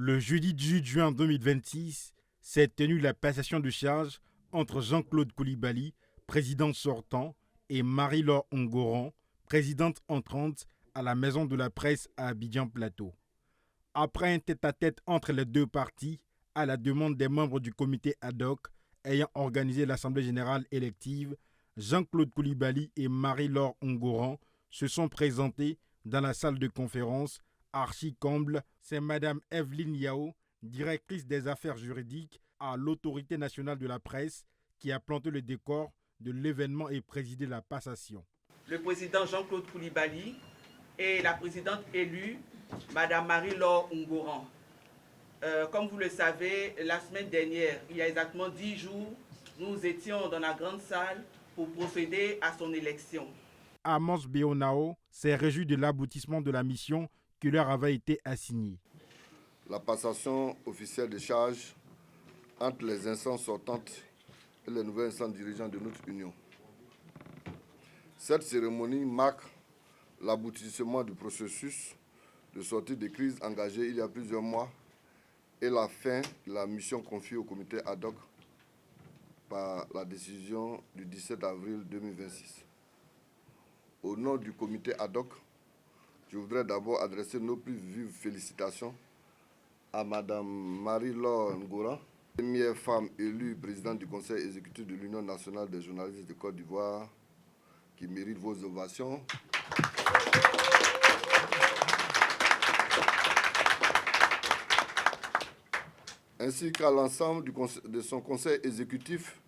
Le jeudi 18 juin 2026 s'est tenue la passation de charges entre Jean-Claude Coulibaly, président sortant, et Marie-Laure Ungoran, présidente entrante à la Maison de la Presse à Abidjan Plateau. Après un tête-à-tête entre les deux parties, à la demande des membres du comité ad hoc ayant organisé l'Assemblée générale élective, Jean-Claude Coulibaly et Marie-Laure Ungoran se sont présentés dans la salle de conférence archi-comble. C'est Madame Evelyne Yao, directrice des affaires juridiques à l'Autorité nationale de la presse, qui a planté le décor de l'événement et présidé la passation. Le président Jean-Claude Coulibaly et la présidente élue, Madame Marie-Laure Ungoran. Comme vous le savez, la semaine dernière, il y a exactement 10 jours, nous étions dans la grande salle pour procéder à son élection. Amos Béonao s'est réjoui de l'aboutissement de la mission qui leur avait été assignée. La passation officielle des charges entre les instances sortantes et les nouvelles instances dirigeantes de notre Union. Cette cérémonie marque l'aboutissement du processus de sortie de crise engagé il y a plusieurs mois et la fin de la mission confiée au comité ad hoc par la décision du 17 avril 2026. Au nom du comité ad hoc, je voudrais d'abord adresser nos plus vives félicitations à Madame Marie-Laure Ungoran, première femme élue présidente du Conseil exécutif de l'Union nationale des journalistes de Côte d'Ivoire, qui mérite vos ovations. Ainsi qu'à l'ensemble de son conseil exécutif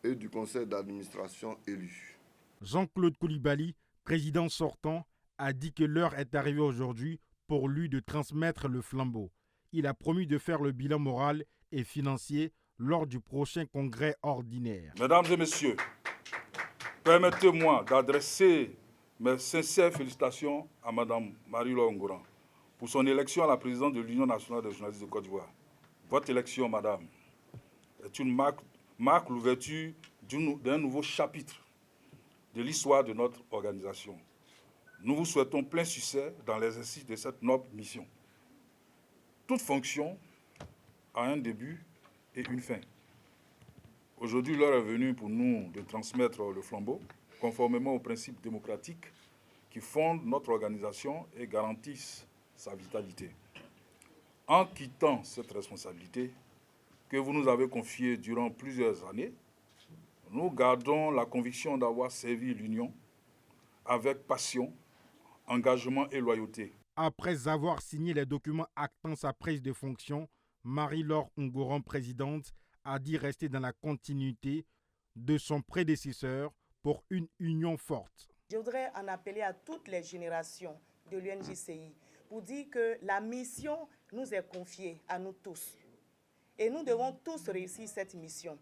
et du conseil d'administration élu. Jean-Claude Coulibaly, président sortant, a dit que l'heure est arrivée aujourd'hui pour lui de transmettre le flambeau. Il a promis de faire le bilan moral et financier lors du prochain congrès ordinaire. Mesdames et messieurs, permettez-moi d'adresser mes sincères félicitations à Mme Marie-Laure Ungoran pour son élection à la présidence de l'Union nationale des journalistes de Côte d'Ivoire. Votre élection, madame, est une marque l'ouverture d'un nouveau chapitre de l'histoire de notre organisation. Nous vous souhaitons plein succès dans l'exercice de cette noble mission. Toute fonction a un début et une fin. Aujourd'hui, l'heure est venue pour nous de transmettre le flambeau, conformément aux principes démocratiques qui fondent notre organisation et garantissent sa vitalité. En quittant cette responsabilité que vous nous avez confiée durant plusieurs années, nous gardons la conviction d'avoir servi l'Union avec passion, engagement et loyauté. Après avoir signé les documents actant sa prise de fonction, Marie-Laure Ungoran, présidente, a dit rester dans la continuité de son prédécesseur pour une union forte. Je voudrais en appeler à toutes les générations de l'UNJCI pour dire que la mission nous est confiée à nous tous. Et nous devons tous réussir cette mission.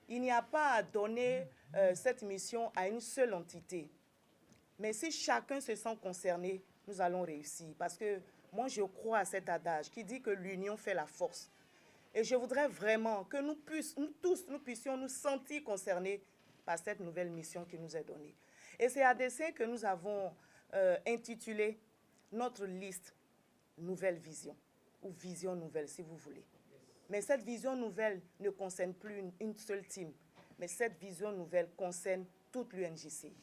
Il n'y a pas à donner cette mission à une seule entité. Mais si chacun se sent concerné, nous allons réussir. Parce que moi, je crois à cet adage qui dit que l'union fait la force. Et je voudrais vraiment que nous puissions nous sentir concernés par cette nouvelle mission qui nous est donnée. Et c'est à dessein que nous avons intitulé notre liste « Nouvelle vision » ou « Vision nouvelle » si vous voulez. Mais cette vision nouvelle ne concerne plus une seule team, mais cette vision nouvelle concerne toute l'UNJCI.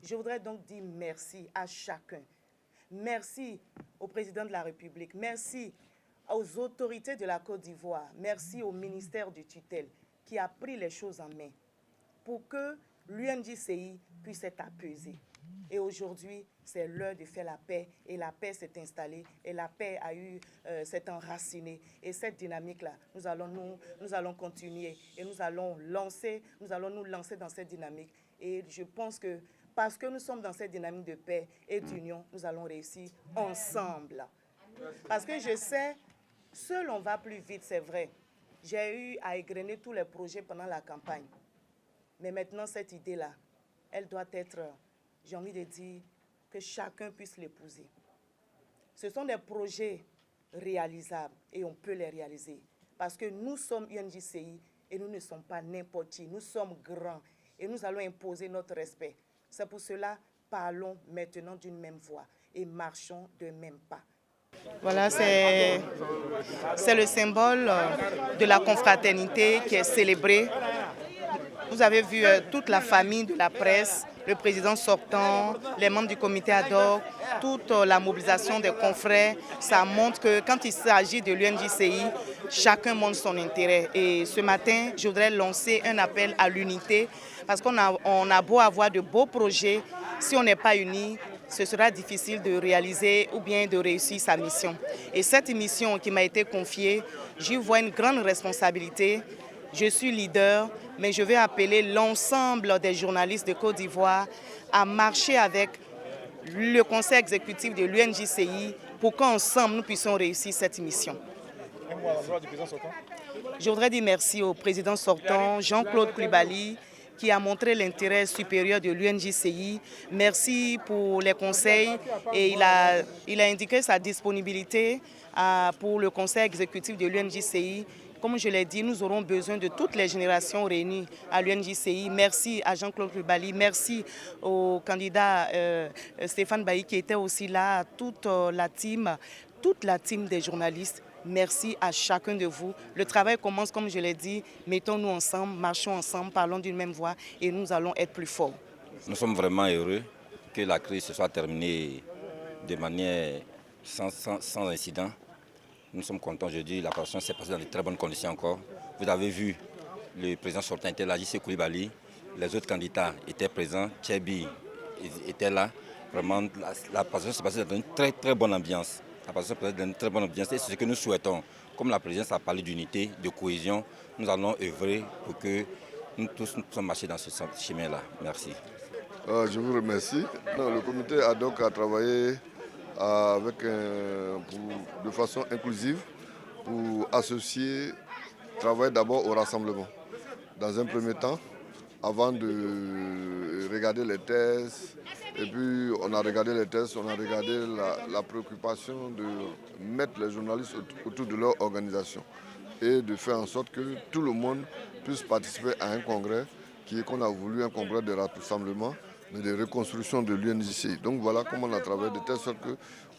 Je voudrais donc dire merci à chacun. Merci au président de la République, merci aux autorités de la Côte d'Ivoire, merci au ministère du tutelle qui a pris les choses en main pour que l'UNJCI puisse être apaisée. Et aujourd'hui, c'est l'heure de faire la paix. Et la paix s'est installée. Et la paix s'est enracinée. Et cette dynamique-là, nous allons continuer. Et nous allons nous lancer dans cette dynamique. Et je pense que parce que nous sommes dans cette dynamique de paix et d'union, nous allons réussir ensemble. Parce que je sais, seul on va plus vite, c'est vrai. J'ai eu à égrener tous les projets pendant la campagne. Mais maintenant, cette idée-là, elle doit être, j'ai envie de dire, que chacun puisse l'épouser. Ce sont des projets réalisables et on peut les réaliser. Parce que nous sommes UNJCI et nous ne sommes pas n'importe qui. Nous sommes grands et nous allons imposer notre respect. C'est pour cela, parlons maintenant d'une même voix et marchons d'un même pas. Voilà, c'est le symbole de la confraternité qui est célébré. Vous avez vu toute la famille de la presse, le président sortant, les membres du comité ad hoc, toute la mobilisation des confrères. Ça montre que quand il s'agit de l'UNJCI, chacun montre son intérêt. Et ce matin, je voudrais lancer un appel à l'unité parce qu'on a beau avoir de beaux projets, si on n'est pas unis, ce sera difficile de réaliser ou bien de réussir sa mission. Et cette mission qui m'a été confiée, j'y vois une grande responsabilité. Je suis leader, mais je vais appeler l'ensemble des journalistes de Côte d'Ivoire à marcher avec le conseil exécutif de l'UNJCI pour qu'ensemble nous puissions réussir cette mission. Un mot à l'endroit du président sortant. Je voudrais dire merci au président sortant, Jean-Claude Coulibaly, qui a montré l'intérêt supérieur de l'UNJCI. Merci pour les conseils et il a indiqué sa disponibilité pour le conseil exécutif de l'UNJCI. Comme je l'ai dit, nous aurons besoin de toutes les générations réunies à l'UNJCI. Merci à Jean-Claude Coulibaly, merci au candidat Stéphane Bailly qui était aussi là, toute la team des journalistes. Merci à chacun de vous. Le travail commence, comme je l'ai dit, mettons-nous ensemble, marchons ensemble, parlons d'une même voix et nous allons être plus forts. Nous sommes vraiment heureux que la crise se soit terminée de manière sans incident. Nous sommes contents aujourd'hui, la passation s'est passée dans de très bonnes conditions encore. Vous avez vu, le président sortant était là, J.C. Coulibaly, les autres candidats étaient présents, Tchebi était là. Vraiment, la passation s'est passée dans une très bonne ambiance. La passation s'est passée dans une très bonne ambiance et c'est ce que nous souhaitons. Comme la présidence a parlé d'unité, de cohésion, nous allons œuvrer pour que nous tous nous puissions marcher dans ce chemin-là. Merci. Je vous remercie. Le comité ad hoc a travaillé de façon inclusive pour travailler d'abord au rassemblement. Dans un premier temps, avant de regarder les tests, et puis on a regardé les tests, on a regardé la préoccupation de mettre les journalistes autour de leur organisation et de faire en sorte que tout le monde puisse participer à un congrès qu'on a voulu un congrès de rassemblement, mais de reconstruction de l'UNJCI. Donc voilà comment on a travaillé de telle sorte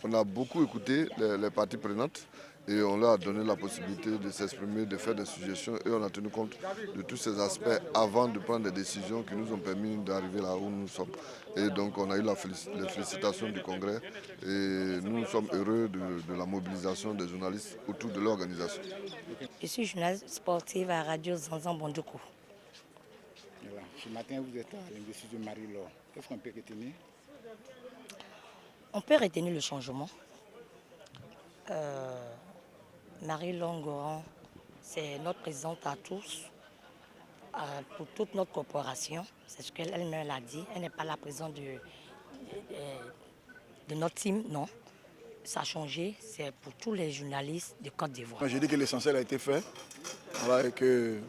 qu'on a beaucoup écouté les parties prenantes et on leur a donné la possibilité de s'exprimer, de faire des suggestions et on a tenu compte de tous ces aspects avant de prendre des décisions qui nous ont permis d'arriver là où nous sommes. Et donc on a eu les félicitations du congrès et nous sommes heureux de la mobilisation des journalistes autour de l'organisation. Je suis journaliste sportive à Radio Zanzan Bondoukou. Ce matin, vous êtes à l'investiture de Marie-Laure. Qu'est-ce qu'on peut retenir? On peut retenir le changement. Marie-Laure Ngoran, c'est notre présidente à tous, pour toute notre corporation. C'est ce qu'elle-même a dit. Elle n'est pas la présidente de notre team, non. Ça a changé, c'est pour tous les journalistes de Côte d'Ivoire. J'ai dit que l'essentiel a été fait, voilà, et que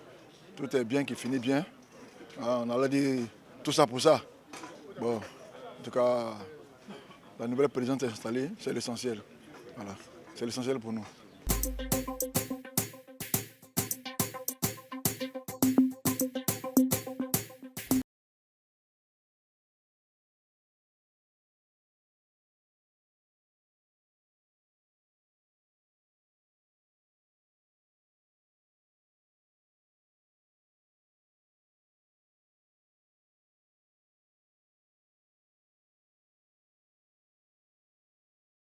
tout est bien, qui finit bien. On allait dire tout ça pour ça. Bon, en tout cas, la nouvelle présidente est installée, c'est l'essentiel. Voilà, c'est l'essentiel pour nous.